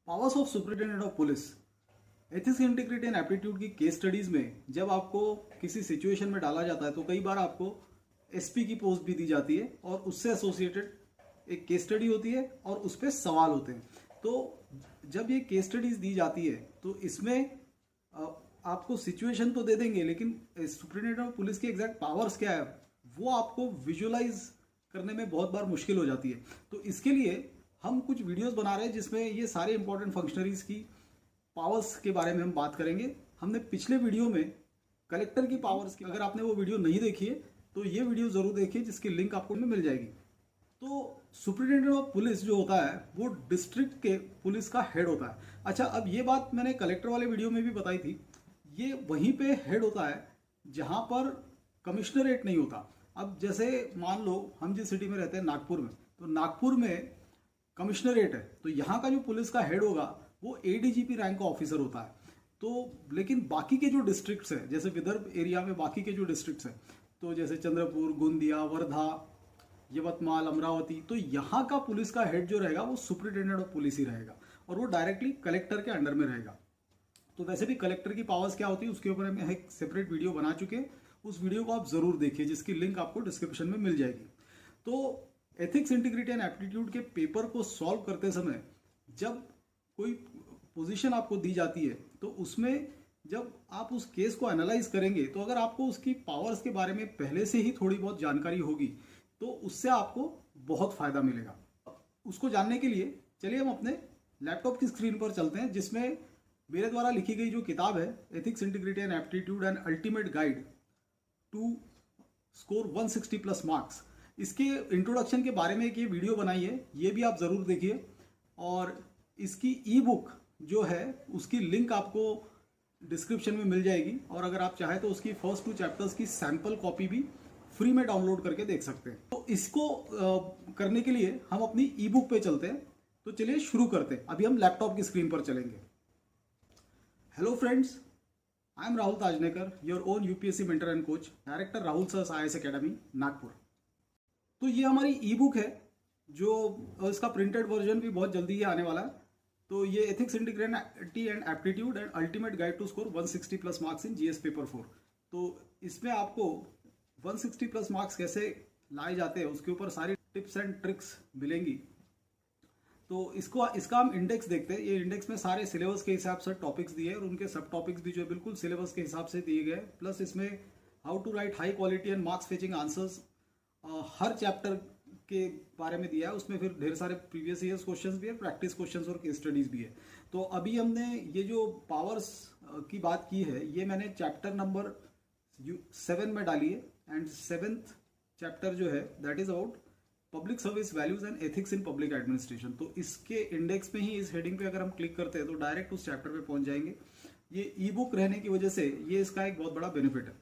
Powers of superintendent of police. Ethics, integrity and aptitude की case studies में जब आपको किसी सिचुएशन में डाला जाता है तो कई बार आपको एसपी की पोस्ट भी दी जाती है और उससे एसोसिएटेड एक केस स्टडी होती है और उस पर सवाल होते हैं। तो जब ये केस स्टडीज दी जाती है तो इसमें आपको सिचुएशन तो दे देंगे, लेकिन सुपरिटेंडेंट ऑफ पुलिस की एग्जैक्ट पावर्स क्या है वो आपको विजुअलाइज करने में बहुत बार मुश्किल हो जाती है। तो इसके लिए हम कुछ वीडियोस बना रहे हैं जिसमें ये सारे इंपॉर्टेंट फंक्शनरीज की पावर्स के बारे में हम बात करेंगे। हमने पिछले वीडियो में कलेक्टर की पावर्स की, अगर आपने वो वीडियो नहीं देखी है तो ये वीडियो जरूर देखिए जिसकी लिंक आपको मिल जाएगी। तो सुपरिटेंडेंट ऑफ पुलिस जो होता है वो डिस्ट्रिक्ट के पुलिस का हेड होता है। अच्छा, अब ये बात मैंने कलेक्टर वाले वीडियो में भी बताई थी, ये वहीं पे हेड होता है जहां पर कमिश्नरेट नहीं होता। अब जैसे मान लो हम जिस सिटी में रहते हैं नागपुर में, तो नागपुर में कमिश्नरेट है, तो यहाँ का जो पुलिस का हेड होगा वो एडीजीपी रैंक का ऑफिसर होता है। तो लेकिन बाकी के जो डिस्ट्रिक्ट्स हैं, जैसे विदर्भ एरिया में बाकी के जो डिस्ट्रिक्ट्स हैं, तो जैसे चंद्रपुर, गोंदिया, वर्धा, यवतमाल, अमरावती, तो यहाँ का पुलिस का हेड जो रहेगा वो सुपरिटेंडेंट ऑफ पुलिस ही रहेगा और वो डायरेक्टली कलेक्टर के अंडर में रहेगा। तो वैसे भी कलेक्टर की पावर्स क्या होती है उसके ऊपर हम एक सेपरेट वीडियो बना चुके हैं, उस वीडियो को आप जरूर देखिए जिसकी लिंक आपको डिस्क्रिप्शन में मिल जाएगी। तो एथिक्स, इंटीग्रिटी एंड एप्टीट्यूड के पेपर को सॉल्व करते समय जब कोई पोजीशन आपको दी जाती है तो उसमें जब आप उस केस को एनालाइज करेंगे तो अगर आपको उसकी पावर्स के बारे में पहले से ही थोड़ी बहुत जानकारी होगी तो उससे आपको बहुत फायदा मिलेगा। उसको जानने के लिए चलिए हम अपने लैपटॉप की स्क्रीन पर चलते हैं, जिसमें मेरे द्वारा लिखी गई जो किताब है ethics, integrity and aptitude and ultimate guide to score 160 plus marks, इसके इंट्रोडक्शन के बारे में एक ये वीडियो बनाई है, ये भी आप ज़रूर देखिए। और इसकी ई बुक जो है उसकी लिंक आपको डिस्क्रिप्शन में मिल जाएगी और अगर आप चाहें तो उसकी फर्स्ट 2 चैप्टर्स की सैम्पल कॉपी भी फ्री में डाउनलोड करके देख सकते हैं। तो इसको करने के लिए हम अपनी ई बुक पे चलते हैं। तो चलिए शुरू करते हैं। अभी हम लैपटॉप की स्क्रीन पर चलेंगे। Hello friends, I am Rahul Tajnekar, your own UPSC mentor and coach, director Rahul sir's IAS academy Nagpur. तो ये हमारी ई बुक है जो इसका प्रिंटेड वर्जन भी बहुत जल्दी ही आने वाला है। तो ये ethics, integrity and aptitude and ultimate guide to score 160 plus marks in GS paper 4। तो इसमें आपको 160 प्लस मार्क्स कैसे लाए जाते हैं उसके ऊपर सारी टिप्स एंड ट्रिक्स मिलेंगी। तो इसका हम इंडेक्स देखते हैं। ये इंडेक्स में सारे सिलेबस के हिसाब से टॉपिक्स दिए हैं और उनके सब टॉपिक्स भी जो है बिल्कुल सिलेबस के हिसाब से दिए गए। प्लस इसमें how to write high quality and marks fetching answers हर चैप्टर के बारे में दिया है। उसमें फिर ढेर सारे प्रीवियस ईयर्स क्वेश्चंस भी है, प्रैक्टिस क्वेश्चंस और केस स्टडीज भी है। तो अभी हमने ये जो पावर्स की बात की है ये मैंने चैप्टर नंबर 7 में डाली है एंड 7th चैप्टर जो है that is about public service values and ethics in public administration. तो इसके इंडेक्स में ही इस हेडिंग पे अगर हम क्लिक करते हैं तो डायरेक्ट उस चैप्टर पे पहुंच जाएंगे। ये ई बुक रहने की वजह से ये इसका एक बहुत बड़ा बेनिफिट है।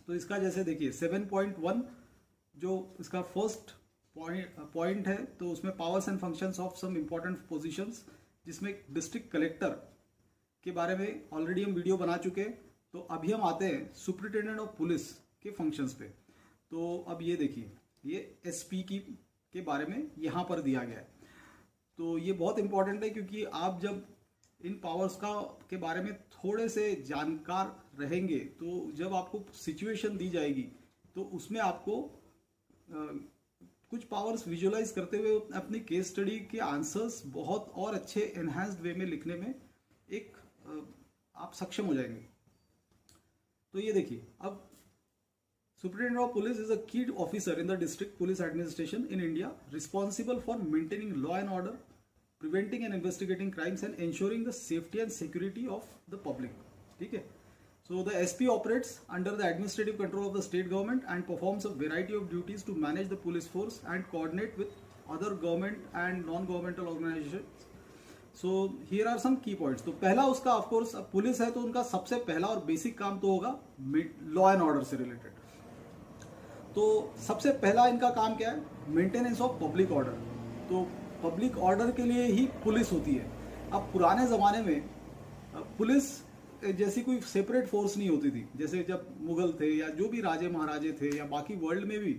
तो इसका जैसे देखिए 7.1 जो इसका फर्स्ट पॉइंट है, तो उसमें powers and functions of some important positions, जिसमें डिस्ट्रिक्ट कलेक्टर के बारे में ऑलरेडी हम वीडियो बना चुके हैं। तो अभी हम आते हैं सुपरिटेंडेंट ऑफ पुलिस के फंक्शंस पे। तो अब ये देखिए, ये एसपी के बारे में यहाँ पर दिया गया है। तो ये बहुत इंपॉर्टेंट है क्योंकि आप जब इन पावर्स के बारे में थोड़े से जानकार रहेंगे तो जब आपको सिचुएशन दी जाएगी तो उसमें आपको कुछ पावर्स विजुअलाइज करते हुए अपनी केस स्टडी के आंसर्स बहुत और अच्छे एनहांस्ड वे में लिखने में एक आप सक्षम हो जाएंगे। तो ये देखिए, अब Superintendent of Police is a key officer in the district police administration in India, responsible for maintaining law and order, preventing and investigating crimes, and ensuring the safety and security of the public. ठीक है? So the SP operates under the administrative control of the state government and performs a variety of duties to manage the police force and coordinate with other government and non-governmental organizations. So here are some key points. तो पहला उसका of course police है तो उनका सबसे पहला और basic काम तो होगा लॉ एंड ऑर्डर से रिलेटेड। तो सबसे पहला इनका काम क्या है? Maintenance of public order. तो पब्लिक ऑर्डर के लिए ही पुलिस होती है। अब पुराने ज़माने में पुलिस जैसी कोई सेपरेट फोर्स नहीं होती थी, जैसे जब मुगल थे या जो भी राजे महाराजे थे या बाकी वर्ल्ड में भी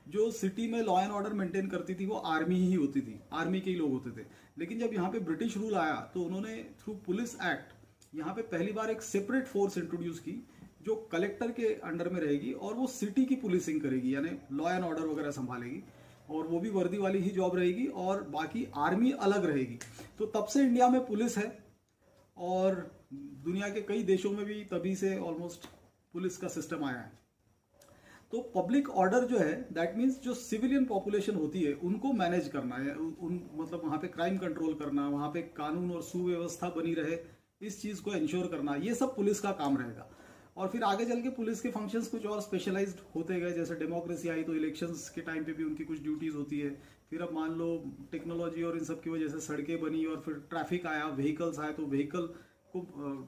जो सिटी में लॉ एंड ऑर्डर मेंटेन करती थी वो आर्मी ही होती थी, आर्मी के ही लोग होते थे। लेकिन जब यहाँ पे ब्रिटिश रूल आया तो उन्होंने थ्रू पुलिस एक्ट यहाँ पे पहली बार एक सेपरेट फोर्स इंट्रोड्यूस की जो कलेक्टर के अंडर में रहेगी और वो सिटी की पुलिसिंग करेगी, यानी लॉ एंड ऑर्डर वगैरह संभालेगी, और वो भी वर्दी वाली ही जॉब रहेगी और बाकी आर्मी अलग रहेगी। तो तब से इंडिया में पुलिस है और दुनिया के कई देशों में भी तभी से ऑलमोस्ट पुलिस का सिस्टम आया है। तो पब्लिक ऑर्डर जो है दैट मीन्स जो सिविलियन पॉपुलेशन होती है उनको मैनेज करना है, मतलब वहाँ पे क्राइम कंट्रोल करना, वहाँ पे कानून और सुव्यवस्था बनी रहे, इस चीज़ को इंश्योर करना, ये सब पुलिस का काम रहेगा। और फिर आगे चल के पुलिस के फंक्शंस कुछ और स्पेशलाइज्ड होते गए, जैसे डेमोक्रेसी आई तो इलेक्शंस के टाइम पे भी उनकी कुछ ड्यूटीज होती है। फिर अब मान लो टेक्नोलॉजी और इन सब की वजह से सड़कें बनी और फिर ट्रैफिक आया, व्हीकल्स आए, तो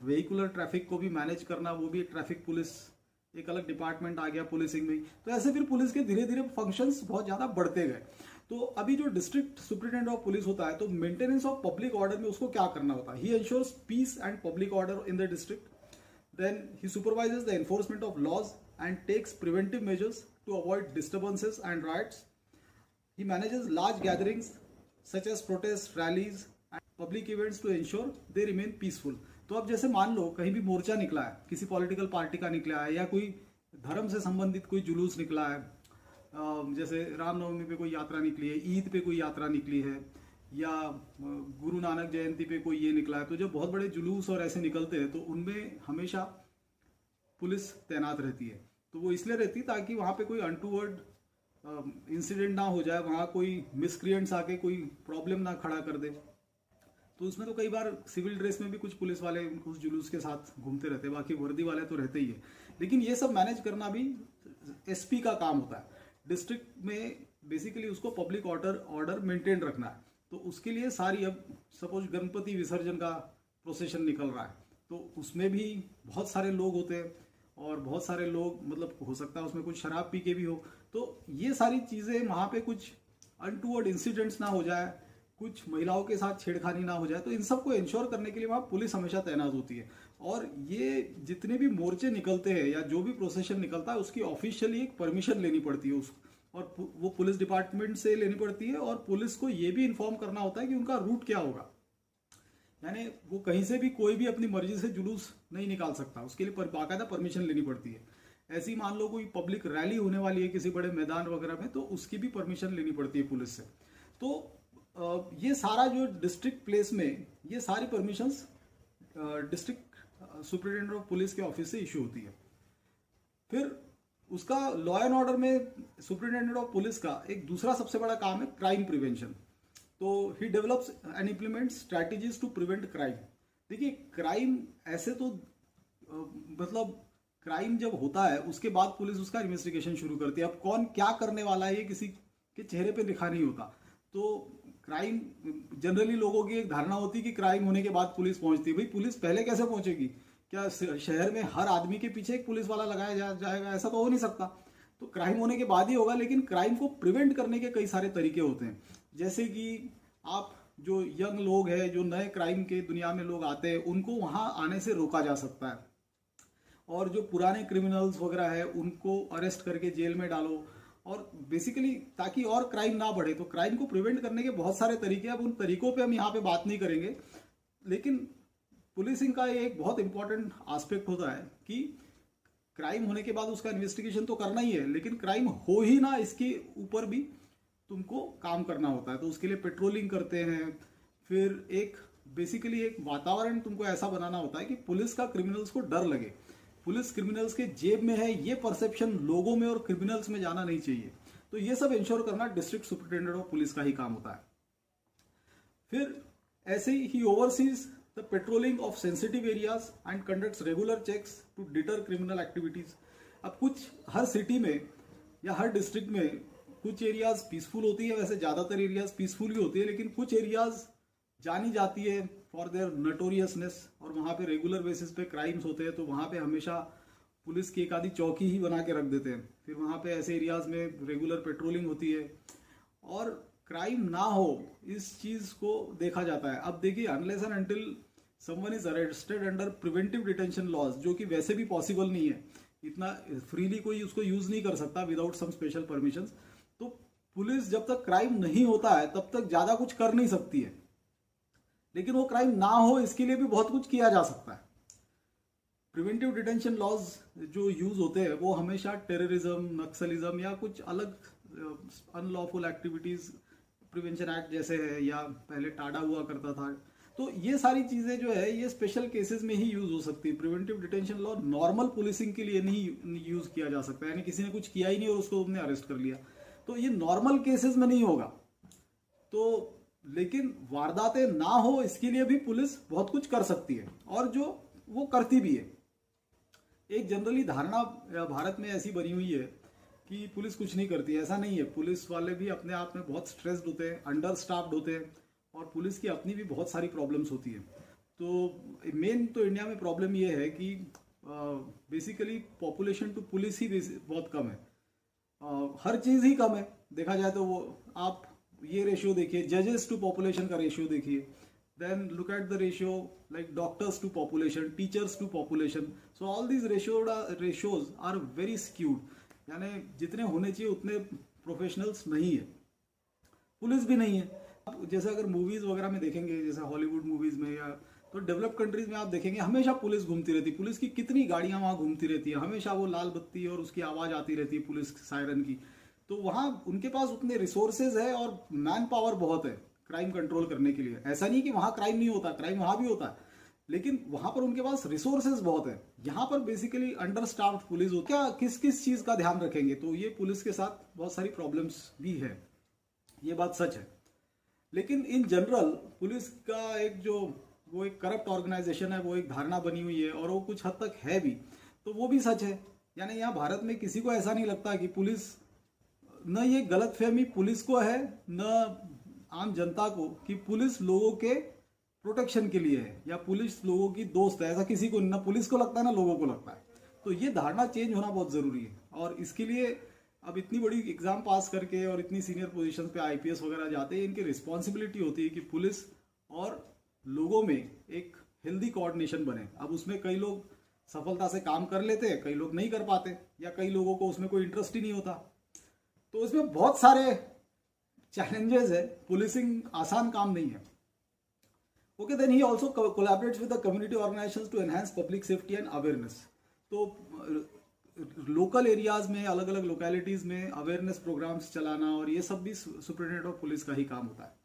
व्हीकुलर ट्रैफिक को भी मैनेज करना, वो भी ट्रैफिक पुलिस एक अलग डिपार्टमेंट आ गया पुलिसिंग में। तो ऐसे फिर पुलिस के धीरे धीरे फंक्शंस बहुत ज़्यादा बढ़ते गए। तो अभी जो डिस्ट्रिक्ट सुप्रिटेंडेंट ऑफ पुलिस होता है तो मेंटेनेंस ऑफ पब्लिक ऑर्डर में उसको क्या करना होता है, he ensures peace and public order in the district, then he supervises the enforcement of laws and takes preventive measures to avoid disturbances and riots. He manages large gatherings such as protests, rallies and public events to ensure they remain peaceful. तो अब जैसे मान लो कहीं भी मोर्चा निकला है, किसी political party का निकला है या कोई धर्म से संबंधित कोई जुलूस निकला है, जैसे रामनवमी पे कोई यात्रा निकली है, ईद पे कोई यात्रा निकली है, या गुरु नानक जयंती पे कोई ये निकला है, तो जब बहुत बड़े जुलूस और ऐसे निकलते हैं तो उनमें हमेशा पुलिस तैनात रहती है। तो वो इसलिए रहती है ताकि वहाँ पे कोई अनटूवर्ड इंसिडेंट ना हो जाए, वहाँ कोई मिसक्रिएंट्स आके कोई प्रॉब्लम ना खड़ा कर दे। तो उसमें तो कई बार सिविल ड्रेस में भी कुछ पुलिस वाले उस जुलूस के साथ घूमते रहते हैं, बाकी वर्दी वाले तो रहते ही है। लेकिन ये सब मैनेज करना भी एसपी का काम होता है। डिस्ट्रिक्ट में बेसिकली उसको पब्लिक ऑर्डर मेंटेन रखना है। तो उसके लिए सारी, अब सपोज गणपति विसर्जन का प्रोसेशन निकल रहा है तो उसमें भी बहुत सारे लोग होते हैं और बहुत सारे लोग, मतलब हो सकता है उसमें कुछ शराब पी के भी हो, तो ये सारी चीज़ें वहाँ पे कुछ अनटूवर्ड इंसिडेंट्स ना हो जाए, कुछ महिलाओं के साथ छेड़खानी ना हो जाए, तो इन सबको इंश्योर करने के लिए वहाँ पुलिस हमेशा तैनात होती है। और ये जितने भी मोर्चे निकलते हैं या जो भी प्रोसेशन निकलता है उसकी ऑफिशियली एक परमिशन लेनी पड़ती है उसको, और वो पुलिस डिपार्टमेंट से लेनी पड़ती है। और पुलिस को ये भी इन्फॉर्म करना होता है कि उनका रूट क्या होगा, यानी वो कहीं से भी कोई भी अपनी मर्जी से जुलूस नहीं निकाल सकता, उसके लिए बाकायदा परमिशन लेनी पड़ती है। ऐसे ही मान लो कोई पब्लिक रैली होने वाली है किसी बड़े मैदान वगैरह में, तो उसकी भी परमिशन लेनी पड़ती है पुलिस से। तो ये सारा जो डिस्ट्रिक्ट प्लेस में ये सारी permissions district superintendent of police के ऑफिस से इशू होती है। फिर उसका लॉ एंड ऑर्डर में सुपरिटेंडेंट ऑफ पुलिस का एक दूसरा सबसे बड़ा काम है क्राइम प्रिवेंशन। तो he develops and implement strategies to prevent crime. देखिए क्राइम ऐसे तो मतलब क्राइम जब होता है उसके बाद पुलिस उसका इन्वेस्टिगेशन शुरू करती है। अब कौन क्या करने वाला है ये किसी के चेहरे पे लिखा नहीं होता। तो क्राइम जनरली लोगों की एक धारणा होती है कि क्राइम होने के बाद पुलिस पहुंचती है। भाई पुलिस पहले कैसे पहुंचेगी? क्या शहर में हर आदमी के पीछे एक पुलिस वाला लगाया जाएगा? ऐसा तो हो नहीं सकता। तो क्राइम होने के बाद ही होगा, लेकिन क्राइम को प्रिवेंट करने के कई सारे तरीके होते हैं। जैसे कि आप जो यंग लोग हैं, जो नए क्राइम के दुनिया में लोग आते हैं, उनको वहाँ आने से रोका जा सकता है। और जो पुराने क्रिमिनल्स वगैरह है उनको अरेस्ट करके जेल में डालो, और बेसिकली ताकि और क्राइम ना बढ़े। तो क्राइम को प्रिवेंट करने के बहुत सारे तरीके, अब उन तरीकों पे हम यहाँ पे बात नहीं करेंगे। लेकिन पुलिसिंग का एक बहुत इंपॉर्टेंट एस्पेक्ट होता है कि क्राइम होने के बाद उसका इन्वेस्टिगेशन तो करना ही है, लेकिन क्राइम हो ही ना इसके ऊपर भी तुमको काम करना होता है। तो उसके लिए पेट्रोलिंग करते हैं। फिर एक बेसिकली एक वातावरण तुमको ऐसा बनाना होता है कि पुलिस का क्रिमिनल्स को डर लगे। पुलिस क्रिमिनल्स के जेब में है, ये परसेप्शन लोगों में और क्रिमिनल्स में जाना नहीं चाहिए। तो ये सब इंश्योर करना डिस्ट्रिक्ट सुपरिटेंडेंट ऑफ पुलिस का ही काम होता है। फिर ऐसे he oversees the patrolling of sensitive areas and conducts regular checks to deter criminal activities. अब कुछ हर सिटी में या हर डिस्ट्रिक्ट में कुछ एरियाज पीसफुल होती है, वैसे ज्यादातर एरियाज पीसफुल ही होती है, लेकिन कुछ एरियाज जानी जाती है फॉर देयर नटोरियसनेस, और वहाँ पे रेगुलर बेसिस पे क्राइम्स होते हैं। तो वहाँ पे हमेशा पुलिस की एक आधी चौकी ही बना के रख देते हैं। फिर वहाँ पे ऐसे एरियाज में रेगुलर पेट्रोलिंग होती है और क्राइम ना हो इस चीज़ को देखा जाता है। अब देखिए, unless and until someone is arrested under preventive detention laws, जो कि वैसे भी पॉसिबल नहीं है, इतना फ्रीली कोई उसको यूज नहीं कर सकता without some special permissions. Police जब तक क्राइम नहीं होता है तब तक ज़्यादा कुछ कर नहीं सकती है, लेकिन वो क्राइम ना हो इसके लिए भी बहुत कुछ किया जा सकता है। प्रिवेंटिव डिटेंशन लॉज जो यूज होते हैं वो हमेशा टेररिज्म, नक्सलिज्म या कुछ अलग अनलॉफुल एक्टिविटीज प्रिवेंशन एक्ट जैसे है, या पहले टाडा हुआ करता था, तो ये सारी चीजें जो है ये स्पेशल केसेस में ही यूज हो सकती है। Preventive detention law normal policing के लिए नहीं यूज किया जा सकता, यानी किसी ने कुछ किया ही नहीं और उसको तुमने अरेस्ट कर लिया, तो ये नॉर्मल केसेस में नहीं होगा। तो लेकिन वारदातें ना हो इसके लिए भी पुलिस बहुत कुछ कर सकती है, और जो वो करती भी है। एक जनरली धारणा भारत में ऐसी बनी हुई है कि पुलिस कुछ नहीं करती है, ऐसा नहीं है। पुलिस वाले भी अपने आप में बहुत स्ट्रेस्ड होते हैं, अंडर स्टाफ्ड होते हैं, और पुलिस की अपनी भी बहुत सारी प्रॉब्लम्स होती है। तो मेन तो इंडिया में प्रॉब्लम ये है कि बेसिकली पॉपुलेशन टू पुलिस ही बहुत कम है, हर चीज़ ही कम है देखा जाए तो। वो आप ये रेशियो देखिए, जजेस टू पॉपुलेशन का रेशियो देखिए, then look at the ratio like doctors to population, teachers to population, so all these ratios are very skewed, यानी जितने होने चाहिए उतने प्रोफेशनल्स नहीं है, पुलिस भी नहीं है। जैसे अगर मूवीज वगैरह में देखेंगे, जैसे हॉलीवुड मूवीज में, या तो डेवलप कंट्रीज में आप देखेंगे हमेशा पुलिस घूमती रहती है, पुलिस की कितनी गाड़ियां वहां घूमती रहती है, हमेशा वो लाल बत्ती और उसकी आवाज आती रहती है पुलिस सायरन की। तो वहां उनके पास उतने रिसोर्सेज है और मैन पावर बहुत है क्राइम कंट्रोल करने के लिए। ऐसा नहीं कि वहां क्राइम नहीं होता, क्राइम वहां भी होता है, लेकिन वहां पर उनके पास रिसोर्सेज बहुत है। यहाँ पर बेसिकली अंडर स्टाफ्ड पुलिस हो, क्या किस किस चीज का ध्यान रखेंगे, तो ये पुलिस के साथ बहुत सारी प्रॉब्लम्स भी है, ये बात सच है। लेकिन इन जनरल पुलिस का एक जो वो एक करप्ट ऑर्गेनाइजेशन है, वो एक धारणा बनी हुई है, और वो कुछ हद तक है भी, तो वो भी सच है। यानी यहाँ भारत में किसी को ऐसा नहीं लगता कि पुलिस, न ये गलतफहमी पुलिस को है न आम जनता को कि पुलिस लोगों के प्रोटेक्शन के लिए है या पुलिस लोगों की दोस्त है, ऐसा किसी को ना पुलिस को लगता है ना लोगों को लगता है। तो ये धारणा चेंज होना बहुत जरूरी है, और इसके लिए अब इतनी बड़ी एग्जाम पास करके और इतनी सीनियर पोजीशन पे आईपीएस वगैरह जाते हैं, इनकी रिस्पॉन्सिबिलिटी होती है कि पुलिस और लोगों में एक हेल्दी कोऑर्डिनेशन बने। अब उसमें कई लोग सफलता से काम कर लेते हैं, कई लोग नहीं कर पाते, या कई लोगों को उसमें कोई इंटरेस्ट ही नहीं होता, तो इसमें बहुत सारे चैलेंजेस है। पुलिसिंग आसान काम नहीं है। Okay, then he also collaborates with the community organisations to enhance public safety and awareness. तो लोकल एरियाज में, अलग अलग लोकेलिटीज में अवेयरनेस प्रोग्राम्स चलाना, और ये सब भी सुपरिटेंडेंट ऑफ पुलिस का ही काम होता है।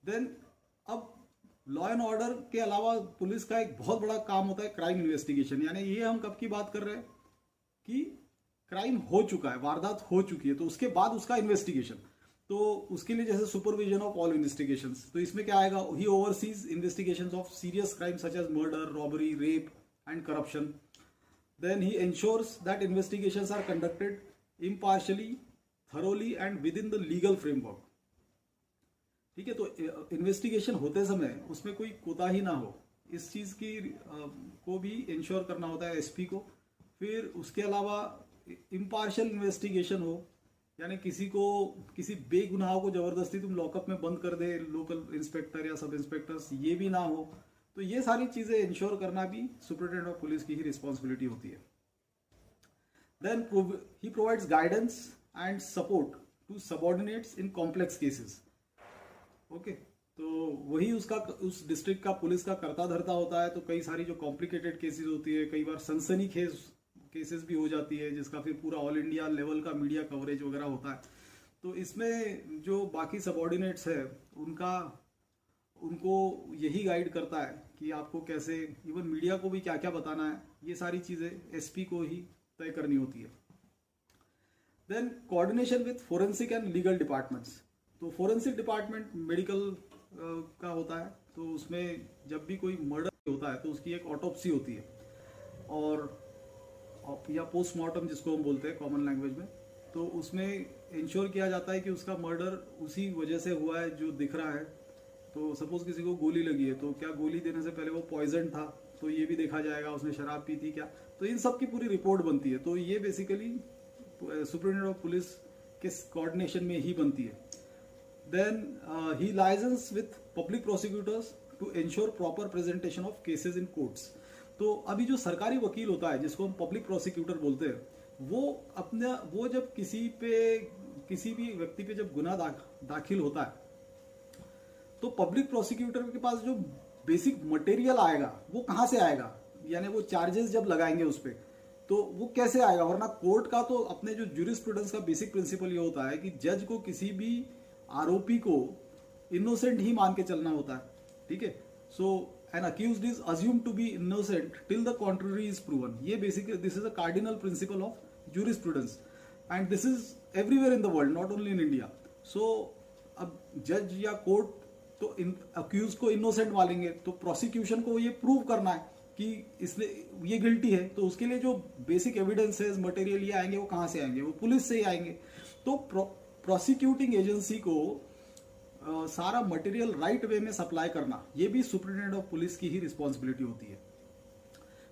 देन अब लॉ एंड ऑर्डर के अलावा पुलिस का एक बहुत बड़ा काम होता है क्राइम इन्वेस्टिगेशन। यानी ये हम कब की बात कर रहे हैं कि क्राइम हो चुका है, वारदात हो चुकी है, तो उसके बाद उसका इन्वेस्टिगेशन। तो उसके लिए जैसे सुपरविजन ऑफ ऑल इन्वेस्टिगेशंस, तो इसमें क्या आएगा, he oversees investigations of serious crime such as murder, robbery, rape and corruption. Then he ensures that investigations are conducted impartially, thoroughly and within the legal framework. ठीक है, तो investigation होते समय उसमें कोई कोताही ना हो, इस चीज की को भी इंश्योर करना होता है एसपी को। फिर उसके अलावा इम्पार्शियल इन्वेस्टिगेशन हो, यानी किसी बेगुनाह को जबरदस्ती तुम लॉकअप में बंद कर दे लोकल इंस्पेक्टर या सब इंस्पेक्टर्स, ये भी ना हो। तो ये सारी चीजें इंश्योर करना भी सुपरिटेंडेंट ऑफ पुलिस की ही रिस्पॉन्सिबिलिटी होती है। Then he provides guidance and support to subordinates in complex cases. Okay, तो वही उसका उस डिस्ट्रिक्ट का पुलिस का करता धरता होता है। तो कई सारी जो कॉम्प्लिकेटेड केसेस होती है, कई बार सनसनीखेज केसेस भी हो जाती है, जिसका फिर पूरा ऑल इंडिया लेवल का मीडिया कवरेज वगैरह होता है। तो इसमें जो बाकी सबऑर्डिनेट्स है उनको यही गाइड करता है कि आपको कैसे, इवन मीडिया को भी क्या क्या बताना है, ये सारी चीजें एसपी को ही तय करनी होती है। Then coordination with forensic and legal departments. तो फोरेंसिक डिपार्टमेंट मेडिकल का होता है, तो उसमें जब भी कोई मर्डर होता है तो उसकी एक ऑटोप्सी होती है, और या पोस्टमार्टम जिसको हम बोलते हैं कॉमन लैंग्वेज में। तो उसमें इंश्योर किया जाता है कि उसका मर्डर उसी वजह से हुआ है जो दिख रहा है। तो सपोज किसी को गोली लगी है, तो क्या गोली देने से पहले वो पॉइजन था, तो ये भी देखा जाएगा, उसने शराब पी थी क्या, तो इन सब की पूरी रिपोर्ट बनती है। तो ये बेसिकली सुपरिटेंडेंट ऑफ पुलिस के कोऑर्डिनेशन में ही बनती है। Then he liaises with public prosecutors to ensure proper presentation of cases in courts. तो अभी जो सरकारी वकील होता है, जिसको हम पब्लिक प्रोसिक्यूटर बोलते हैं, वो जब किसी किसी भी व्यक्ति पे जब गुनाह दाखिल होता है तो पब्लिक प्रोसिक्यूटर के पास जो बेसिक मटेरियल आएगा वो कहाँ से आएगा, यानी वो चार्जेस जब लगाएंगे उस पर तो वो कैसे आएगा। वरना कोर्ट का तो अपने जो ज्यूरिस्प्रूडेंस का बेसिक प्रिंसिपल ये होता है कि जज को किसी भी आरोपी को इनोसेंट ही मान के चलना होता है, ठीक है। So an accused is assumed to be innocent till the contrary is proven. ये basically this is a cardinal principle of jurisprudence and this is everywhere in the world, not only in India. So अब जज या court तो accused को innocent मानेंगे, तो prosecution को ये प्रूव करना है कि इसने ये गिल्टी है, तो उसके लिए जो बेसिक एविडेंसेस मटेरियल ये आएंगे वो कहाँ से आएंगे, वो पुलिस से ही आएंगे। तो प्रोसिक्यूटिंग एजेंसी को सारा मटेरियल राइट वे में सप्लाई करना ये भी सुपरिटेंडेंट ऑफ पुलिस की ही रिस्पॉन्सिबिलिटी होती है।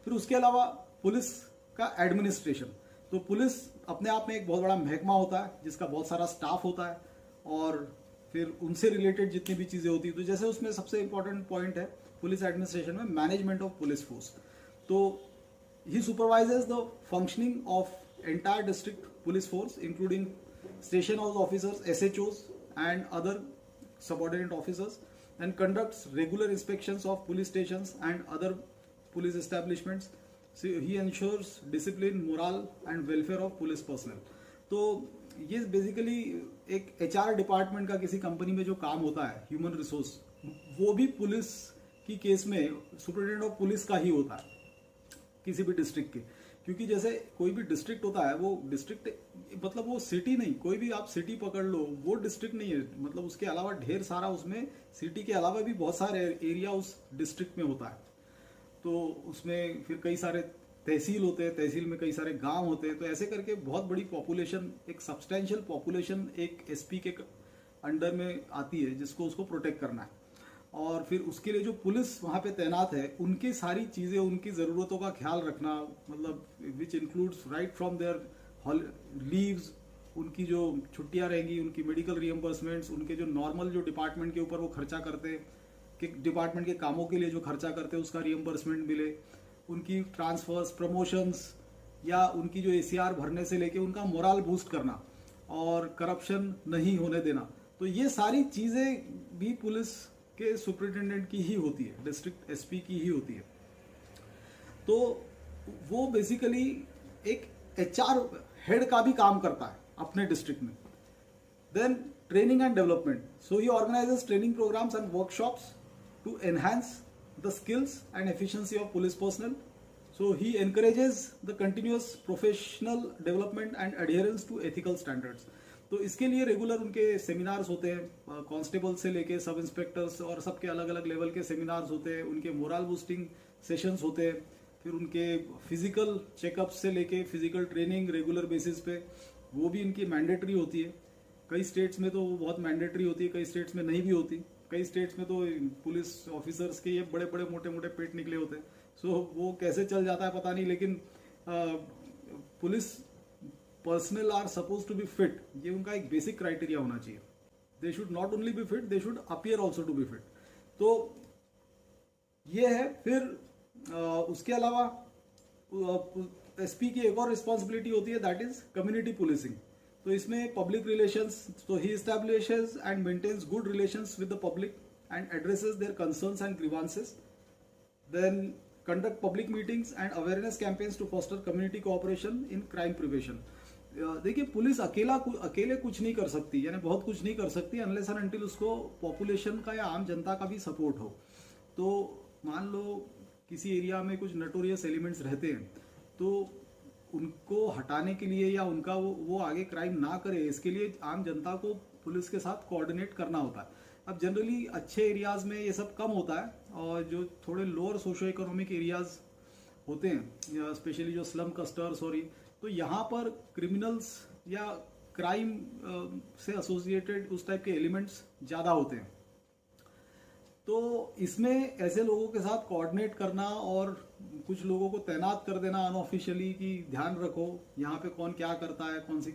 फिर उसके अलावा पुलिस का एडमिनिस्ट्रेशन, तो पुलिस अपने आप में एक बहुत बड़ा महकमा होता है जिसका बहुत सारा स्टाफ होता है और फिर उनसे रिलेटेड जितनी भी चीज़ें होती है। तो जैसे उसमें सबसे इंपॉर्टेंट पॉइंट है पुलिस एडमिनिस्ट्रेशन में मैनेजमेंट ऑफ पुलिस फोर्स। तो he supervises the functioning of entire district police force including station house officers, SHOs and other subordinate officers and conducts regular inspections of police stations and other police establishments. So he ensures discipline, morale and welfare of police personnel. तो ये basically एक HR department का किसी company में जो काम होता है ह्यूमन रिसोर्स, वो भी पुलिस की केस में सुपरिटेंडेंट ऑफ पुलिस का ही होता है किसी भी डिस्ट्रिक्ट के। क्योंकि जैसे कोई भी डिस्ट्रिक्ट होता है वो डिस्ट्रिक्ट मतलब वो सिटी नहीं, कोई भी आप सिटी पकड़ लो वो डिस्ट्रिक्ट नहीं है, मतलब उसके अलावा ढेर सारा उसमें सिटी के अलावा भी बहुत सारे एरिया उस डिस्ट्रिक्ट में होता है। तो उसमें फिर कई सारे तहसील होते हैं, तहसील में कई सारे गांव होते हैं, तो ऐसे करके बहुत बड़ी पॉपुलेशन, एक सब्सटेंशियल पॉपुलेशन एक SP के अंडर में आती है जिसको उसको प्रोटेक्ट करना है। और फिर उसके लिए जो पुलिस वहाँ पे तैनात है उनकी सारी चीज़ें, उनकी ज़रूरतों का ख्याल रखना, मतलब which includes right from there leaves, उनकी जो छुट्टियाँ रहेंगी, उनकी मेडिकल रियम्बर्समेंट्स, उनके जो नॉर्मल जो डिपार्टमेंट के ऊपर वो खर्चा करते हैं कि डिपार्टमेंट के कामों के लिए जो खर्चा करते हैं उसका रियम्बर्समेंट मिले, उनकी ट्रांसफर्स, प्रमोशंस या उनकी जो ACR भरने से लेके उनका मोरल बूस्ट करना और करप्शन नहीं होने देना। तो ये सारी चीज़ें भी पुलिस के सुपरिटेंडेंट की ही होती है, डिस्ट्रिक्ट SP की ही होती है। तो वो बेसिकली एक HR हेड का भी काम करता है अपने डिस्ट्रिक्ट में। Then training and development, so he organises training programmes and workshops to enhance the skills and efficiency of police personnel. So he encourages the continuous professional development and adherence to ethical standards. तो इसके लिए regular उनके seminars होते हैं, constable से लेके सब inspectors और सबके अलग अलग लेवल के सेमिनार्स होते हैं, उनके मोरल बूस्टिंग सेशंस होते हैं, फिर उनके फिजिकल चेकअप से लेके फिजिकल ट्रेनिंग रेगुलर बेसिस पे वो भी इनकी मैंडेटरी होती है। कई स्टेट्स में तो वो बहुत मैंडेटरी होती है, कई स्टेट्स में नहीं भी होती, कई स्टेट्स में तो पुलिस ऑफिसर्स के ये बड़े बड़े मोटे मोटे पेट निकले होते हैं। सो वो कैसे चल जाता है पता नहीं, लेकिन police personnel are supposed to be fit, ये उनका एक बेसिक क्राइटेरिया होना चाहिए। They should not only be fit, they should appear also to be fit. तो ये है। फिर उसके अलावा SP की एक और रिस्पॉन्सिबिलिटी होती है, दैट इज कम्युनिटी पुलिसिंग। तो इसमें पब्लिक रिलेशंस, तो he establishes and maintains good relations with the public and addresses their concerns and grievances. Then conduct public meetings and awareness campaigns to foster community cooperation in crime prevention। देखिए police अकेले कुछ नहीं कर सकती, यानी बहुत कुछ नहीं कर सकती अनलेस एंड अनटिल उसको पॉपुलेशन का या आम जनता का भी सपोर्ट हो। तो मान लो किसी एरिया में कुछ नटोरियस एलिमेंट्स रहते हैं, तो उनको हटाने के लिए या उनका वो आगे क्राइम ना करे, इसके लिए आम जनता को पुलिस के साथ कोऑर्डिनेट करना होता है। अब जनरली अच्छे एरियाज में ये सब कम होता है, और जो थोड़े लोअर सोशो इकोनॉमिक एरियाज होते हैं, स्पेशली जो स्लम क्लस्टर्स और तो यहाँ पर क्रिमिनल्स या क्राइम से एसोसिएटेड उस टाइप के एलिमेंट्स ज़्यादा होते हैं। तो इसमें ऐसे लोगों के साथ कोऑर्डिनेट करना और कुछ लोगों को तैनात कर देना अनऑफिशियली कि ध्यान रखो यहाँ पे कौन क्या करता है, कौन सी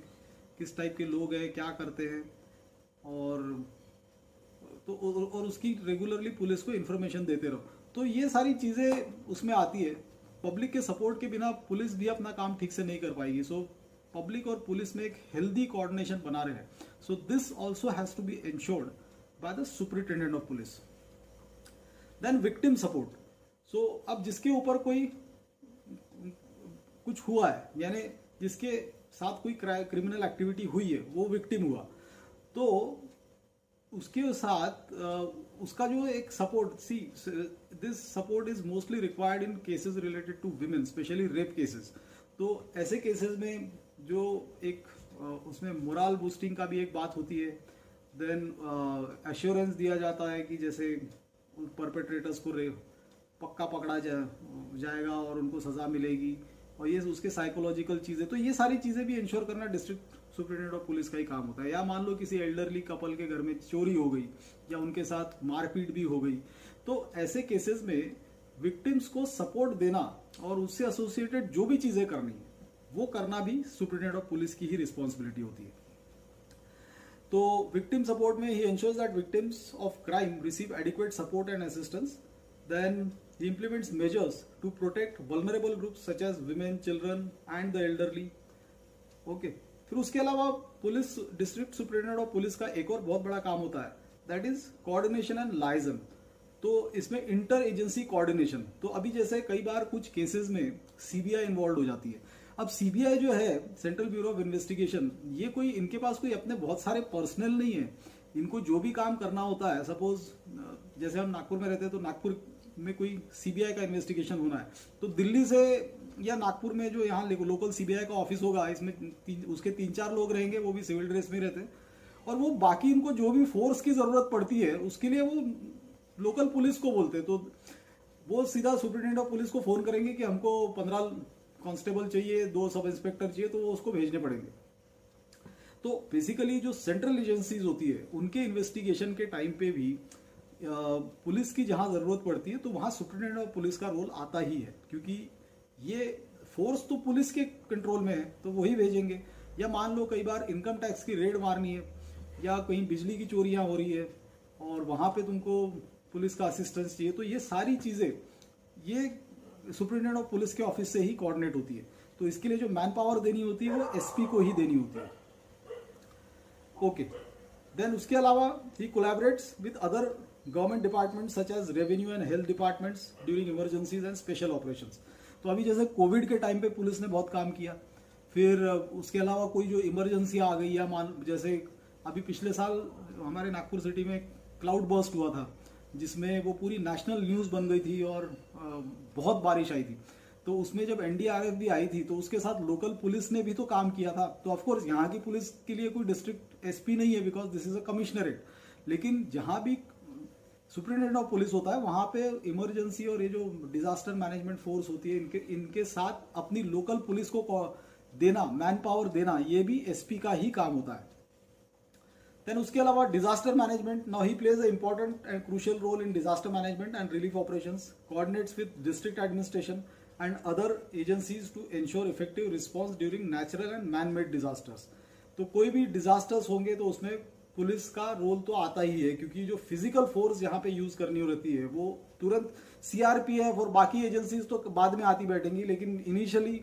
किस टाइप के लोग हैं, क्या करते हैं, और उसकी रेगुलरली पुलिस को इन्फॉर्मेशन देते रहो। तो ये सारी चीज़ें उसमें आती है। पब्लिक के सपोर्ट के बिना पुलिस भी अपना काम ठीक से नहीं कर पाएगी। सो पब्लिक और पुलिस में एक हेल्दी कोऑर्डिनेशन बना रहे हैं. So this also has to be ensured by the superintendent of police. Then victim support. So अब जिसके ऊपर कोई कुछ हुआ है, यानी जिसके साथ कोई क्रिमिनल एक्टिविटी हुई है, वो विक्टिम हुआ, तो उसके साथ उसका जो एक support, see this support is mostly required in cases related to women, specially rape cases. तो ऐसे केसेस में जो एक उसमें मोरल बूस्टिंग का भी एक बात होती है. देन एश्योरेंस दिया जाता है कि जैसे परपेट्रेटर्स को पक्का पकड़ा जाएगा और उनको सजा मिलेगी, और ये उसके साइकोलॉजिकल चीज़ें. तो ये सारी चीज़ें भी इंश्योर करना डिस्ट्रिक्ट सुपरिटेंडेंट ऑफ पुलिस का ही काम होता है. या मान लो किसी एल्डरली कपल के घर में चोरी हो गई या उनके साथ मारपीट भी हो गई, तो ऐसे केसेस में विक्टिम्स को सपोर्ट देना और उससे एसोसिएटेड जो भी चीज़ें करनी है वो करना भी सुपरिटेंडेंट ऑफ पुलिस की ही रिस्पॉन्सिबिलिटी होती है. तो विक्टिम सपोर्ट में he ensures that victims of crime receive adequate support and assistance. Then he implements measures to protect vulnerable groups such as women, children and the elderly. Okay. फिर उसके अलावा police district superintendent of police का एक और बहुत बड़ा काम होता है, that is coordination and liaison. तो इसमें इंटर एजेंसी कोऑर्डिनेशन. तो अभी जैसे कई बार कुछ केसेस में सीबीआई इन्वॉल्व हो जाती है. अब सीबीआई जो है, सेंट्रल ब्यूरो ऑफ इन्वेस्टिगेशन, ये कोई इनके पास कोई अपने बहुत सारे पर्सनल नहीं है. इनको जो भी काम करना होता है, सपोज जैसे हम नागपुर में रहते हैं तो नागपुर में कोई सीबीआई का इन्वेस्टिगेशन होना है, तो दिल्ली से या नागपुर में जो यहाँ लोकल सीबीआई का ऑफिस होगा, इसमें उसके 3-4 लोग रहेंगे, वो भी सिविल ड्रेस में रहते हैं, और वो बाकी इनको जो भी फोर्स की जरूरत पड़ती है उसके लिए वो लोकल पुलिस को बोलते हैं. तो वो सीधा सुपरिटेंडेंट ऑफ पुलिस को फोन करेंगे कि हमको 15 कांस्टेबल चाहिए, 2 सब इंस्पेक्टर चाहिए, तो वो उसको भेजने पड़ेंगे. तो बेसिकली जो सेंट्रल एजेंसीज होती है उनके इन्वेस्टिगेशन के टाइम पे भी पुलिस की जहां जरूरत पड़ती है तो वहां सुपरिटेंडेंट ऑफ पुलिस का रोल आता ही है, क्योंकि ये फोर्स तो पुलिस के कंट्रोल में है तो वही भेजेंगे. या मान लो कई बार इनकम टैक्स की रेड मारनी है या कहीं बिजली की चोरियां हो रही है और वहां पे तुमको पुलिस का असिस्टेंस चाहिए, तो ये सारी चीजें ये सुपरिटेंडेंट ऑफ पुलिस के ऑफिस से ही कोऑर्डिनेट होती है. तो इसके लिए जो मैन पावर देनी होती है वो एसपी को ही देनी होती है. ओके. देन उसके अलावा he collaborates with other government department such as revenue and health departments during emergencies and special operations. तो अभी जैसे कोविड के टाइम पे पुलिस ने बहुत काम किया. फिर उसके अलावा कोई जो इमरजेंसी आ गई, या मान जैसे अभी पिछले साल हमारे नागपुर सिटी में क्लाउड बर्स्ट हुआ था, जिसमें वो पूरी नेशनल न्यूज़ बन गई थी और बहुत बारिश आई थी. तो उसमें जब एनडीआरएफ भी आई थी तो उसके साथ लोकल पुलिस ने भी तो काम किया था. तो ऑफकोर्स यहाँ की पुलिस के लिए कोई डिस्ट्रिक्ट एसपी नहीं है, because this is a commissionerate. लेकिन जहाँ भी सुपरिटेंडेंट ऑफ पुलिस होता है वहां पे इमरजेंसी और ये जो डिजास्टर मैनेजमेंट फोर्स होती है इनके साथ अपनी लोकल पुलिस को देना, मैन पावर देना, ये भी एसपी का ही काम होता है. देन उसके अलावा disaster management. Now he plays a important and crucial role in disaster management and relief operations, coordinates with district administration and other agencies to ensure effective response during natural and man-made disasters. तो कोई भी disasters होंगे तो उसमें police का role तो आता ही है, क्योंकि जो फिजिकल फोर्स यहाँ पे यूज करनी रहती है वो तुरंत सीआरपीएफ और बाकी एजेंसीज तो बाद में आती बैठेंगी, लेकिन इनिशियली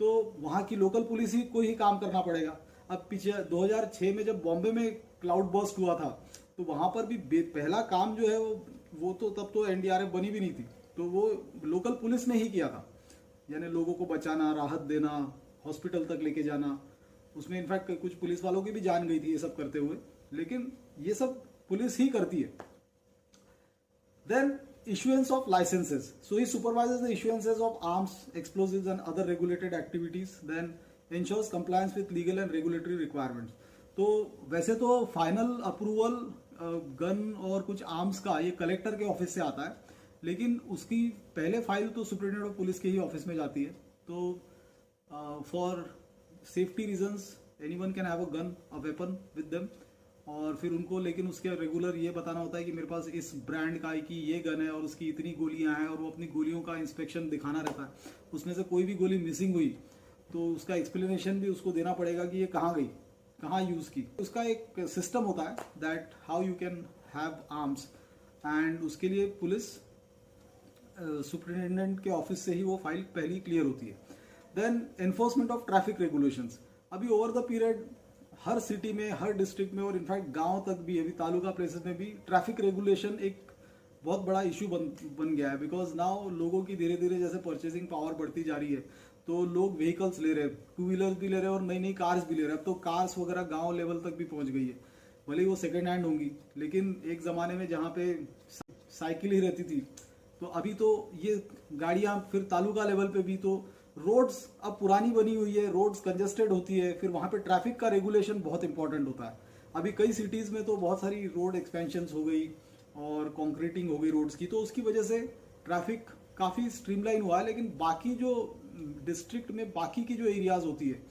तो वहाँ की लोकल पुलिस ही को ही काम करना पड़ेगा. अब पीछे 2006 में जब बॉम्बे में क्लाउड बर्स्ट हुआ था तो वहां पर भी पहला काम जो है वो तो तब तो एनडीआरएफ बनी भी नहीं थी, तो वो लोकल पुलिस ने ही किया था. यानी लोगों को बचाना, राहत देना, हॉस्पिटल तक लेके जाना. उसमें इनफैक्ट कुछ पुलिस वालों की भी जान गई थी ये सब करते हुए, लेकिन ये सब पुलिस ही करती है. Then issuance of licenses. So he supervises the issuances of arms, explosives and other regulated activities. Then ensures compliance with legal and regulatory requirements. तो वैसे तो फाइनल अप्रूवल गन और कुछ आर्म्स का ये कलेक्टर के ऑफिस से आता है, लेकिन उसकी पहले फाइल तो सुपरिटेंडेंट ऑफ पुलिस के ही ऑफिस में जाती है. तो for safety reasons anyone can have a gun, a weapon with them. और फिर उनको लेकिन उसके रेगुलर ये बताना होता है कि मेरे पास इस ब्रांड का की ये गन है और उसकी इतनी गोलियां हैं, और वो अपनी गोलियों का इंस्पेक्शन दिखाना रहता है. उसमें से कोई भी गोली मिसिंग हुई तो उसका एक्सप्लेनेशन भी उसको देना पड़ेगा कि ये कहाँ गई, कहाँ यूज की. उसका एक सिस्टम होता है that how you can have arms, and उसके लिए पुलिस सुपरिटेंडेंट के ऑफिस से ही वो फाइल पहली क्लियर होती है. Then enforcement of traffic regulations. अभी ओवर द पीरियड हर सिटी में, हर डिस्ट्रिक्ट में और इनफैक्ट गांव तक भी, अभी तालुका प्लेसेस में भी ट्रैफिक रेगुलेशन एक बहुत बड़ा इशू बन गया है। बिकॉज नाउ लोगों की धीरे धीरे जैसे परचेसिंग पावर बढ़ती जा रही है तो लोग व्हीकल्स ले रहे हैं, टू व्हीलर्स भी ले रहे हैं और नई नई कार्स भी ले रहे हैं। अब तो कार्स वगैरह गांव लेवल तक भी पहुंच गई है, भले ही वो सेकेंड हैंड होंगी, लेकिन एक ज़माने में जहाँ पे साइकिल ही रहती थी, तो अभी तो ये गाड़ियाँ फिर तालुका लेवल पे भी, तो रोड्स अब पुरानी बनी हुई है, रोड्स कंजेस्टेड होती है, फिर वहाँ पे ट्रैफिक का रेगुलेशन बहुत इंपॉर्टेंट होता है। अभी कई सिटीज़ में तो बहुत सारी रोड एक्सपेंशंस हो गई और कॉन्क्रीटिंग हो गई रोड्स की, तो उसकी वजह से ट्रैफिक काफ़ी स्ट्रीमलाइन हुआ है। लेकिन बाकी जो डिस्ट्रिक्ट में बाकी की जो एरियाज होती है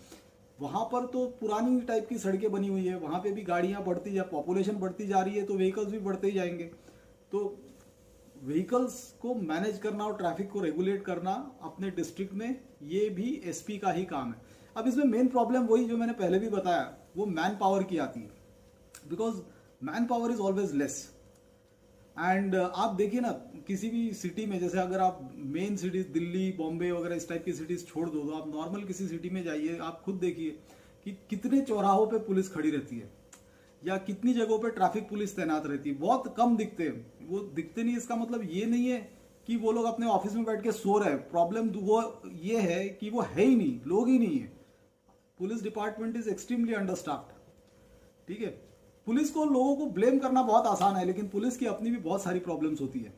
वहाँ पर तो पुरानी टाइप की सड़कें बनी हुई है, वहाँ पे भी गाड़ियाँ बढ़ती जा, पॉपुलेशन बढ़ती जा रही है तो व्हीकल्स भी बढ़ते ही जाएंगे। तो व्हीकल्स को मैनेज करना और ट्रैफिक को रेगुलेट करना अपने डिस्ट्रिक्ट में, ये भी एसपी का ही काम है। अब इसमें मेन प्रॉब्लम वही जो मैंने पहले भी बताया, वो मैन पावर की आती है। Because man power is always less. And आप देखिए ना, किसी भी सिटी में, जैसे अगर आप मेन सिटीज दिल्ली, बॉम्बे वगैरह इस टाइप की सिटीज छोड़ दो, तो आप नॉर्मल किसी सिटी में जाइए, आप खुद देखिए कि कितने चौराहों पे पुलिस खड़ी रहती है या कितनी जगहों पे ट्रैफिक पुलिस तैनात रहती है। बहुत कम दिखते हैं, वो दिखते नहीं। इसका मतलब ये नहीं है कि वो लोग अपने ऑफिस में बैठ के सो रहे हैं, प्रॉब्लम वो ये है कि वो है ही नहीं, लोग ही नहीं है। पुलिस डिपार्टमेंट इज एक्सट्रीमली अंडरस्टाफ्ड, ठीक है। पुलिस को, लोगों को ब्लेम करना बहुत आसान है, लेकिन पुलिस की अपनी भी बहुत सारी प्रॉब्लम्स होती है,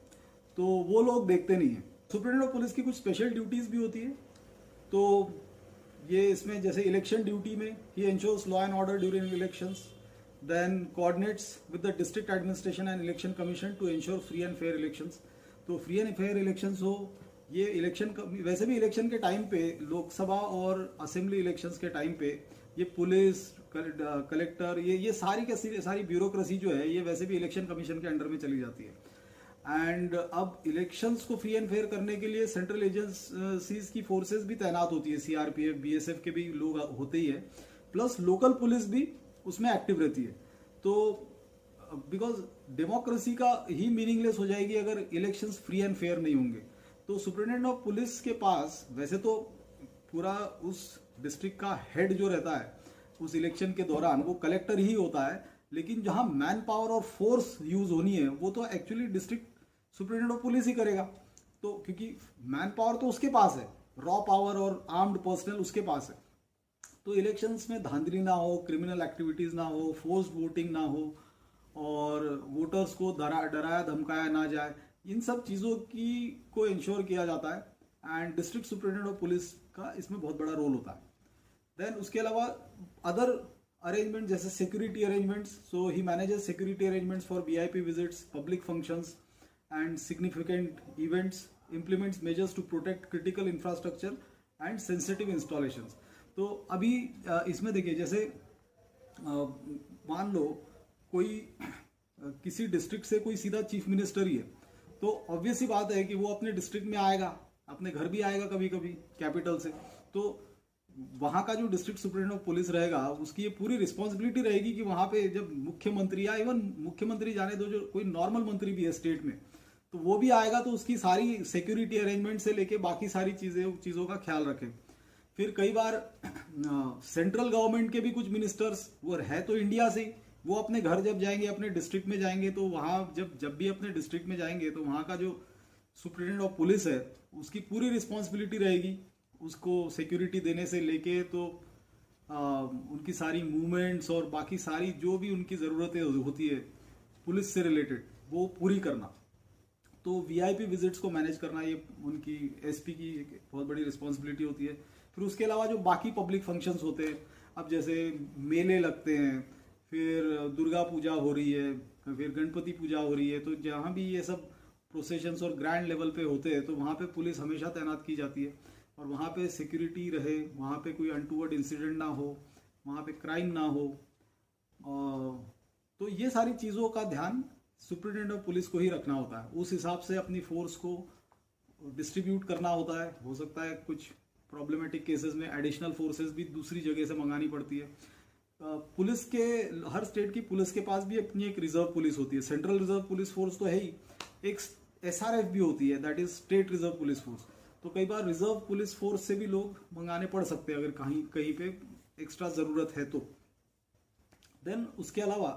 तो वो लोग देखते नहीं है। सुप्रीटेंडेंट ऑफ पुलिस की कुछ स्पेशल ड्यूटीज भी होती है, तो ये इसमें जैसे इलेक्शन ड्यूटी में he ensures law and order during elections, then coordinates with the district administration and election commission to ensure free and fair elections. तो फ्री एंड फेयर इलेक्शंस हो, ये इलेक्शन, वैसे भी इलेक्शन के टाइम पे, लोकसभा और assembly elections के time पे, ये पुलिस, कलेक्टर, ये सारी के सारी ब्यूरोक्रेसी जो है, ये वैसे भी इलेक्शन कमीशन के अंडर में चली जाती है। एंड अब इलेक्शंस को फ्री एंड फेयर करने के लिए सेंट्रल एजेंसीज की फोर्सेस भी तैनात होती है, सीआरपीएफ, बीएसएफ के भी लोग होते ही है, प्लस लोकल पुलिस भी उसमें एक्टिव रहती है। तो बिकॉज डेमोक्रेसी का ही मीनिंगलेस हो जाएगी अगर इलेक्शंस फ्री एंड फेयर नहीं होंगे। तो सुप्रीटेंडेंट ऑफ पुलिस के पास वैसे तो पूरा उस डिस्ट्रिक्ट का हेड जो रहता है उस इलेक्शन के दौरान, वो कलेक्टर ही होता है, लेकिन जहां मैन पावर और फोर्स यूज होनी है वो तो actually district superintendent of police ही करेगा। तो क्योंकि मैन पावर तो उसके पास है, रॉ पावर और आर्म्ड पर्सनल उसके पास है, तो इलेक्शंस में धांधली ना हो, क्रिमिनल एक्टिविटीज ना हो, फोर्स वोटिंग ना हो और वोटर्स को डराया धमकाया ना जाए, इन सब चीज़ों की को इंश्योर किया जाता है। And district superintendent of police का इसमें बहुत बड़ा रोल होता है। देन उसके अलावा अदर अरेंजमेंट जैसे security arrangements, so he manages security arrangements for VIP visits, public functions and significant events, implements measures to protect critical infrastructure and sensitive installations. तो अभी इसमें देखिए, जैसे मान लो कोई किसी डिस्ट्रिक्ट से कोई सीधा चीफ मिनिस्टर ही है, तो ऑब्वियस ही बात है कि वो अपने डिस्ट्रिक्ट में आएगा, अपने घर भी आएगा कभी कभी कैपिटल से, तो वहाँ का जो डिस्ट्रिक्ट सुप्रीटेंडेंट ऑफ पुलिस रहेगा उसकी ये पूरी रिस्पॉन्सिबिलिटी रहेगी कि वहाँ पे जब मुख्यमंत्री या इवन मुख्यमंत्री जाने दो, जो कोई नॉर्मल मंत्री भी है स्टेट में, तो वो भी आएगा तो उसकी सारी सिक्योरिटी अरेंजमेंट से लेके बाकी सारी चीज़ों का ख्याल रखे। फिर कई बार सेंट्रल गवर्नमेंट के भी कुछ मिनिस्टर्स, वो है तो इंडिया से, वो अपने घर जब जाएंगे, अपने डिस्ट्रिक्ट में जाएंगे, तो वहाँ जब भी अपने डिस्ट्रिक्ट में जाएंगे तो वहाँ का जो सुप्रीटेंडेंट ऑफ पुलिस है उसकी पूरी रिस्पॉन्सिबिलिटी रहेगी उसको सिक्योरिटी देने से लेके, तो उनकी सारी मूवमेंट्स और बाकी सारी जो भी उनकी ज़रूरतें होती है पुलिस से रिलेटेड वो पूरी करना। तो वीआईपी विजिट्स को मैनेज करना ये उनकी एसपी की एक बहुत बड़ी रिस्पॉन्सिबिलिटी होती है। फिर उसके अलावा जो बाकी पब्लिक फंक्शंस होते हैं, अब जैसे मेले लगते हैं, फिर दुर्गा पूजा हो रही है, फिर गणपति पूजा हो रही है, तो जहाँ भी ये सब प्रोसेशंस और ग्रैंड लेवल पे होते हैं तो वहाँ पे पुलिस हमेशा तैनात की जाती है और वहाँ पे सिक्योरिटी रहे, वहाँ पे कोई अनटूवर्ड इंसिडेंट ना हो, वहाँ पे क्राइम ना हो। तो ये सारी चीज़ों का ध्यान सुप्रीटेंडेंट ऑफ पुलिस को ही रखना होता है, उस हिसाब से अपनी फोर्स को डिस्ट्रीब्यूट करना होता है। हो सकता है कुछ प्रॉब्लमेटिक केसेस में एडिशनल फोर्सेस भी दूसरी जगह से मंगानी पड़ती है। पुलिस के, हर स्टेट की पुलिस के पास भी अपनी एक रिजर्व पुलिस होती है, सेंट्रल रिजर्व पुलिस फोर्स तो है ही, एक एसआरएफ भी होती है, that is state reserve police force. तो कई बार रिजर्व पुलिस फोर्स से भी लोग मंगाने पड़ सकते हैं अगर कहीं पे एक्स्ट्रा ज़रूरत है तो। देन उसके अलावा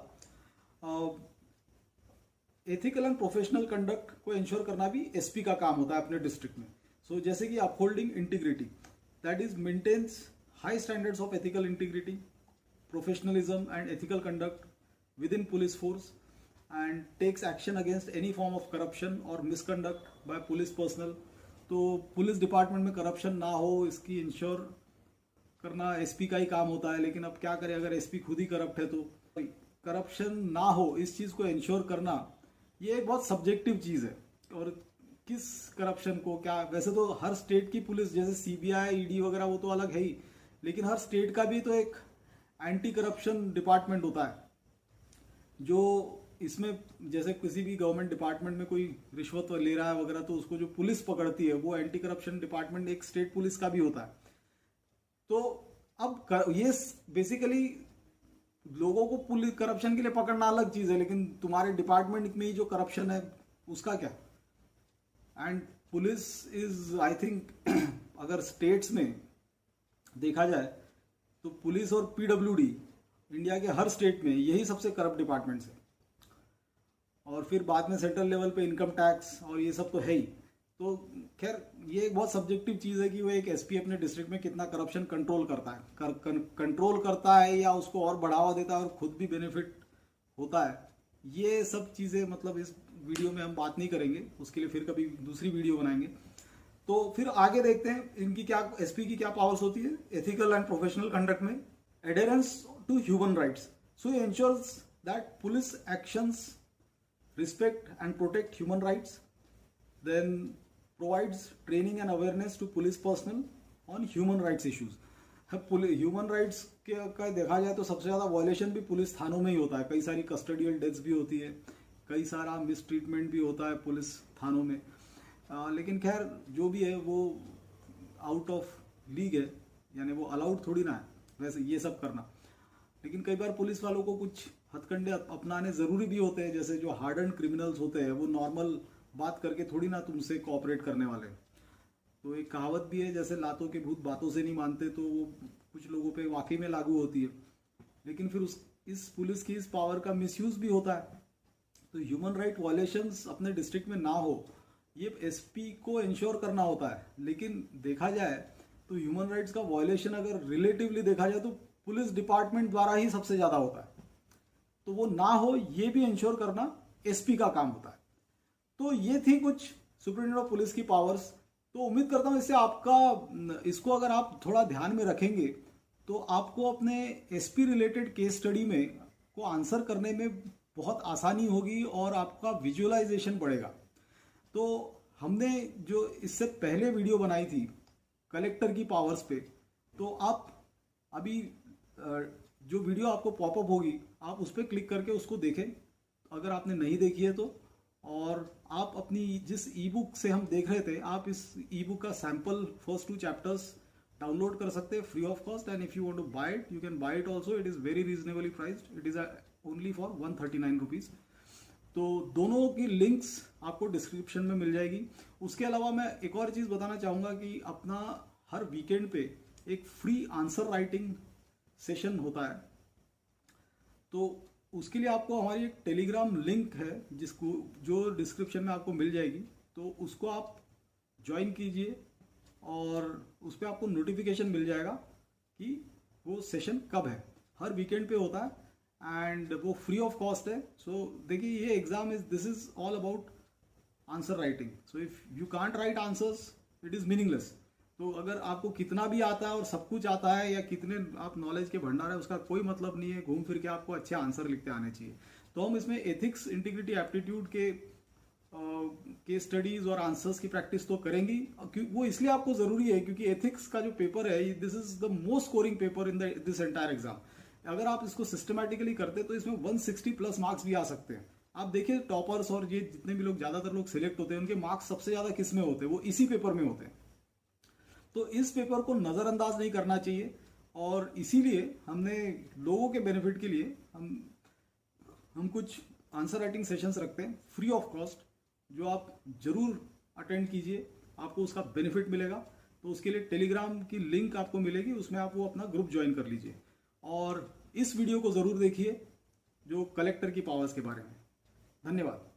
एथिकल एंड प्रोफेशनल कंडक्ट को इंश्योर करना भी एसपी का काम होता है अपने डिस्ट्रिक्ट में। सो जैसे कि upholding integrity, that is maintains high standards of ethical integrity, professionalism and ethical conduct within police force and takes action against any form of corruption और मिसकंडक्ट बाय पुलिस पर्सनल। तो police department में corruption ना हो, इसकी ensure करना SP का ही काम होता है। लेकिन अब क्या करें, अगर एसपी खुद ही करप्ट है तो करप्शन ना हो, इस चीज़ को इंश्योर करना ये एक बहुत सब्जेक्टिव चीज़ है। और किस करप्शन को क्या, वैसे तो हर स्टेट की पुलिस जैसे सीबीआई, ईडी वगैरह वो तो अलग है ही, लेकिन हर स्टेट का भी तो एक एंटी करप्शन डिपार्टमेंट होता है जो इसमें, जैसे किसी भी गवर्नमेंट डिपार्टमेंट में कोई रिश्वत ले रहा है वगैरह तो उसको जो पुलिस पकड़ती है वो एंटी करप्शन डिपार्टमेंट एक स्टेट पुलिस का भी होता है। तो अब ये बेसिकली लोगों को पुलिस करप्शन के लिए पकड़ना अलग चीज है, लेकिन तुम्हारे डिपार्टमेंट में ही जो करप्शन है उसका क्या। And police is I think अगर स्टेट्स में देखा जाए तो पुलिस और पीडब्ल्यूडी इंडिया के हर स्टेट में यही सबसे करप्ट डिपार्टमेंट्स है। और फिर बाद में सेंट्रल लेवल पे इनकम टैक्स और ये सब तो है ही। तो खैर ये एक बहुत सब्जेक्टिव चीज़ है कि वो एक एसपी अपने डिस्ट्रिक्ट में कितना करप्शन कंट्रोल करता है, कंट्रोल करता है या उसको और बढ़ावा देता है और खुद भी बेनिफिट होता है। ये सब चीज़ें मतलब इस वीडियो में हम बात नहीं करेंगे, उसके लिए फिर कभी दूसरी वीडियो बनाएंगे। तो फिर आगे देखते हैं इनकी क्या, एसपी की क्या पावर्स होती है एथिकल एंड प्रोफेशनल कंडक्ट में। Adherence to human rights, so it ensures that police actions respect and protect human rights, then provides training and awareness to police personnel on human rights issues। Human rights का देखा जाए तो सबसे ज़्यादा violation भी police थानों में ही होता है। कई सारी कस्टडियल डेथ्स भी होती है, कई सारा मिसट्रीटमेंट भी होता है पुलिस थानों में। लेकिन खैर जो भी है वो आउट ऑफ लीग है, यानी वो अलाउड थोड़ी ना है वैसे ये सब करना। लेकिन कई बार पुलिस वालों को कुछ हथकंडे अपनाने ज़रूरी भी होते हैं, जैसे जो हार्डन क्रिमिनल्स होते हैं वो नॉर्मल बात करके थोड़ी ना तुमसे कोऑपरेट करने वाले। तो एक कहावत भी है, जैसे लातों के भूत बातों से नहीं मानते, तो वो कुछ लोगों पे वाकई में लागू होती है। लेकिन फिर इस पुलिस की इस पावर का मिसयूज भी होता है। तो ह्यूमन राइट वायलेशंस अपने डिस्ट्रिक्ट में ना हो ये एसपी को इंश्योर करना होता है। लेकिन देखा जाए तो ह्यूमन राइट्स का वायलेशन अगर रिलेटिवली देखा जाए तो पुलिस डिपार्टमेंट द्वारा ही सबसे ज़्यादा होता है। तो वो ना हो ये भी इंश्योर करना एसपी का काम होता है। तो ये थी कुछ सुप्रीटेंडेंट ऑफ पुलिस की पावर्स। तो उम्मीद करता हूँ इससे आपका, इसको अगर आप थोड़ा ध्यान में रखेंगे तो आपको अपने एसपी रिलेटेड केस स्टडी में को आंसर करने में बहुत आसानी होगी और आपका विजुअलाइजेशन बढ़ेगा। तो हमने जो इससे पहले वीडियो बनाई थी कलेक्टर की पावर्स पे, तो आप अभी जो वीडियो आपको पॉपअप होगी आप उस पर क्लिक करके उसको देखें अगर आपने नहीं देखी है तो। और आप अपनी जिस ई बुक से हम देख रहे थे, आप इस ई बुक का सैम्पल फर्स्ट 2 चैप्टर्स डाउनलोड कर सकते हैं free of cost. And if you want to buy it you can buy it also, it is very reasonably priced, it is only for 139 rupees. तो दोनों की links आपको description में मिल जाएगी। उसके अलावा मैं एक और चीज़ बताना चाहूँगा कि अपना हर वीकेंड पे एक फ्री आंसर राइटिंग सेशन होता है। तो उसके लिए आपको हमारी एक टेलीग्राम लिंक है जिसको जो डिस्क्रिप्शन में आपको मिल जाएगी, तो उसको आप ज्वाइन कीजिए और उस पर आपको नोटिफिकेशन मिल जाएगा कि वो सेशन कब है। हर वीकेंड पे होता है एंड वो फ्री ऑफ कॉस्ट है। सो देखिए ये exam this is all about answer writing. So if you can't right answers it is meaningless. तो अगर आपको कितना भी आता है और सब कुछ आता है या कितने आप नॉलेज के भंडार है उसका कोई मतलब नहीं है, घूम फिर के आपको अच्छे आंसर लिखते आने चाहिए। तो हम इसमें एथिक्स, इंटीग्रिटी, एप्टीट्यूड के स्टडीज और आंसर्स की प्रैक्टिस तो करेंगी। वो इसलिए आपको जरूरी है क्योंकि एथिक्स का जो पेपर है this is the most scoring paper in this entire exam. अगर आप इसको सिस्टमैटिकली करते तो इसमें 160+ मार्क्स भी आ सकते हैं। आप देखिए टॉपर्स और ये जितने भी लोग ज्यादातर लोग सिलेक्ट होते हैं उनके मार्क्स सबसे ज्यादा किस में होते हैं, वो इसी पेपर में होते हैं। तो इस पेपर को नज़रअंदाज नहीं करना चाहिए और इसीलिए हमने लोगों के बेनिफिट के लिए हम कुछ आंसर राइटिंग सेशंस रखते हैं फ्री ऑफ कॉस्ट, जो आप जरूर अटेंड कीजिए, आपको उसका बेनिफिट मिलेगा। तो उसके लिए टेलीग्राम की लिंक आपको मिलेगी, उसमें आप वो अपना ग्रुप ज्वाइन कर लीजिए। और इस वीडियो को ज़रूर देखिए जो कलेक्टर की पावर्स के बारे में। धन्यवाद।